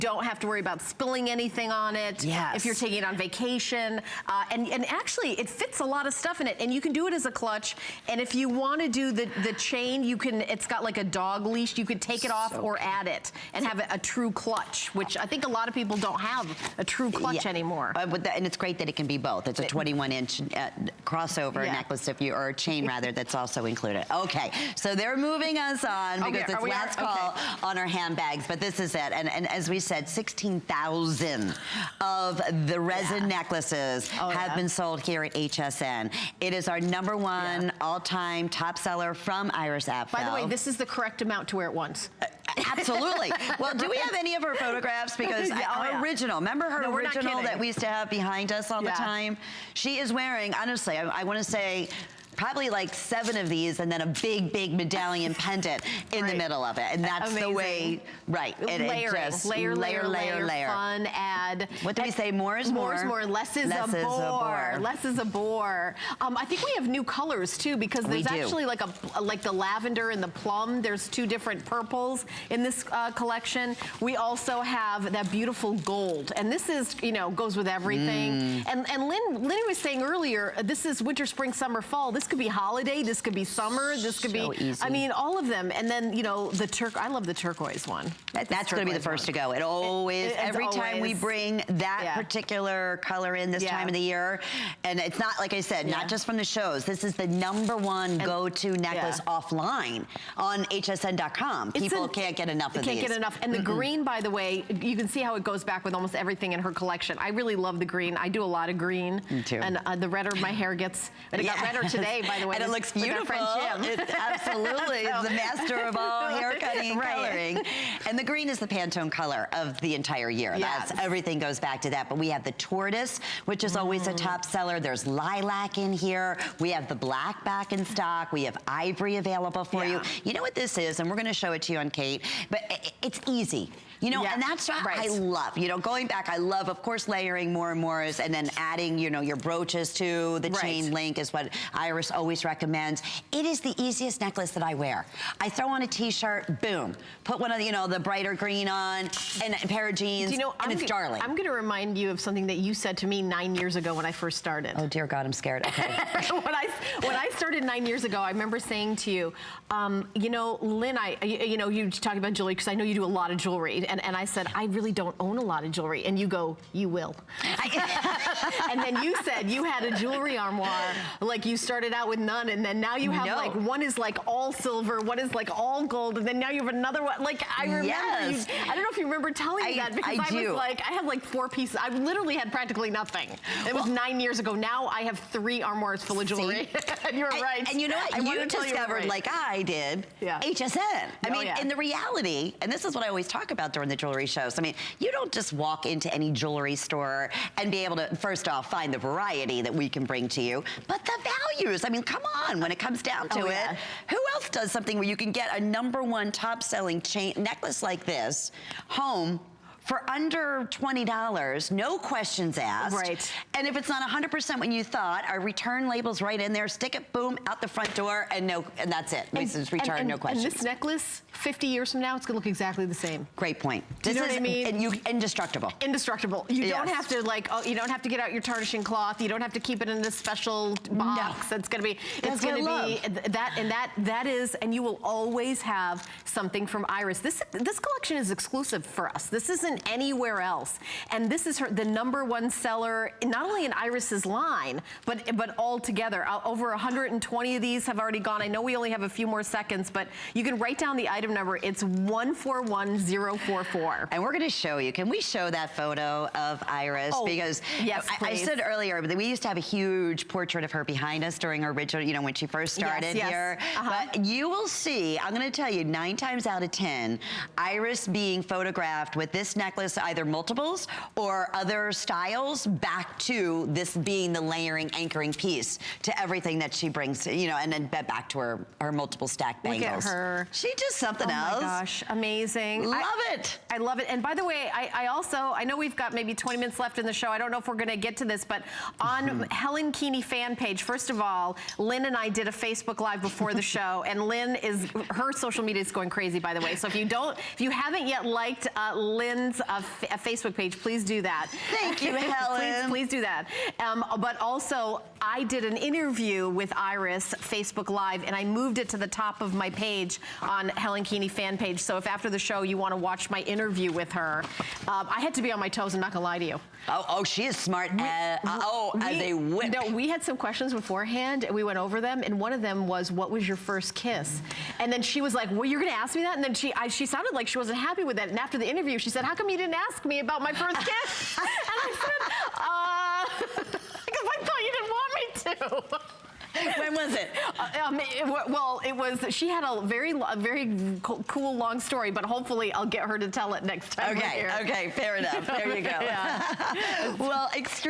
don't have to worry about spilling anything on it. Yes. If you're taking it on vacation. And actually, it fits a lot of stuff in it. And you can do it as a clutch. And if you want to do the chain, you can, it's got like a dog leash. You could take it off or add it and have a true clutch, which I think a lot of people don't have a true clutch anymore. And it's great that it can be both. It's a 21-inch crossover necklace, or a chain rather, that's also included. Okay, so they're moving us on because it's last call on our handbags, but this is it. And as we said, 16,000 of the resin necklaces have been sold here at HSN. It is our #1 all-time top seller from Iris Apfel. By the way, this is the correct amount to wear it once. Absolutely. Well, do we have any of her photographs? Because our original, remember her original that we used to have behind us all the time? She is wearing, honestly, I want to say, probably like 7 of these and then a big, big medallion pendant in the middle of it. And that's the way, Layering, layer, fun, add. What do we say? More is more. More is more, less is a bore. Less is a bore. I think we have new colors too, because there's actually like the lavender and the plum. There's 2 different purples in this collection. We also have that beautiful gold. And this is, you know, goes with everything. And Lynn was saying earlier, this is winter, spring, summer, fall. This could be holiday, this could be summer, this could be, I mean, all of them. And then, you know, I love the turquoise one. That's going to be the first to go. It always, every time we bring that particular color in this time of the year, and it's not, like I said, not just from the shows. This is the #1 go-to necklace offline on hsn.com. People can't get enough of these. Can't get enough. And the green, by the way, you can see how it goes back with almost everything in her collection. I really love the green. I do a lot of green. Me too. And the redder my hair gets, and it got redder today, by the way. And it looks beautiful. It absolutely is the master of all hair cutting and coloring. And the green is the Pantone color of the entire year. That's everything goes back to that. But we have the tortoise, which is always a top seller. There's lilac in here. We have the black back in stock. We have ivory available for you. You know what this is? And we're going to show it to you on Kate. But it's easy. You know, and that's what I love. You know, going back, I love, of course, layering more and more, and then adding, you know, your brooches to the chain link is what Iris always recommends. It is the easiest necklace that I wear. I throw on a t-shirt, boom. Put one of the, you know, the brighter green on, and a pair of jeans, and it's darling. I'm going to remind you of something that you said to me 9 years ago when I first started. Oh, dear God, I'm scared. Okay. when I started 9 years ago, I remember saying to you, you know, Lynn, you know, you talk about jewelry, because I know you do a lot of jewelry. And I said, I really don't own a lot of jewelry. And you go, you will. And then you said you had a jewelry armoire, like you started out with none, and then now you have like, one is like all silver, one is like all gold, and then now you have another one. Like, I remember you, I don't know if you remember telling me that, because I was like, I had like 4 pieces. I literally had practically nothing. It was 9 years ago. Now I have 3 armoires full of jewelry. And you're right. And you know what? You discovered, like I did, HSN. I mean, in the reality, and this is what I always talk about during the jewelry shows. I mean, you don't just walk into any jewelry store and be able to, first off, find the variety that we can bring to you, but the values. I mean, come on, when it comes down to it, who else does something where you can get a #1 top-selling chain necklace like this home for under $20, no questions asked. Right. And if it's not 100% what you thought, our return label's right in there. Stick it, boom, out the front door, and that's it. We just return, no questions. And this necklace, 50 years from now, it's gonna look exactly the same. Great point. You know what I mean? Indestructible. Indestructible. You don't have to you don't have to get out your tarnishing cloth. You don't have to keep it in this special box. No. It's gonna be that is, and you will always have something from Iris. This collection is exclusive for us. This isn't anywhere else. And this is the #1 seller, not only in Iris's line, but all together. Over 120 of these have already gone. I know we only have a few more seconds, but you can write down the item number. It's 141044. And we're gonna show you. Can we show that photo of Iris? Because I said earlier that we used to have a huge portrait of her behind us during our original, you know, when she first started here. But you will see, I'm gonna tell you, 9 times out of 10, Iris being photographed with this necklace, either multiples or other styles, back to this being the layering, anchoring piece to everything that she brings, you know, and then back to her multiple stack bangles. Look at her. She just something else. Oh my gosh, amazing. Love it. I love it. And by the way, I know we've got maybe 20 minutes left in the show. I don't know if we're gonna get to this, but on Helen Keeney fan page, first of all, Lynn and I did a Facebook Live before the show, and Lynn her social media is going crazy, by the way. So if you haven't yet liked Lynn's Facebook page, please do that. Thank you, Helen. Please do that. But also, I did an interview with Iris Facebook Live, and I moved it to the top of my page on Helen Keeney fan page. So if after the show you want to watch my interview with her, I had to be on my toes, I'm not gonna lie to you. Oh, she is smart as a whip. No, we had some questions beforehand, and we went over them, and one of them was, what was your first kiss? And then she was like, well, you're gonna ask me that? And then she sounded like she wasn't happy with that. And after the interview, she said, how come you didn't ask me about my first kiss? And I said, because I thought you didn't want me to. When was it? Well, it was, she had a very cool, long story, but hopefully I'll get her to tell it next time. Okay, fair enough. There you go. Yeah. Well, extreme.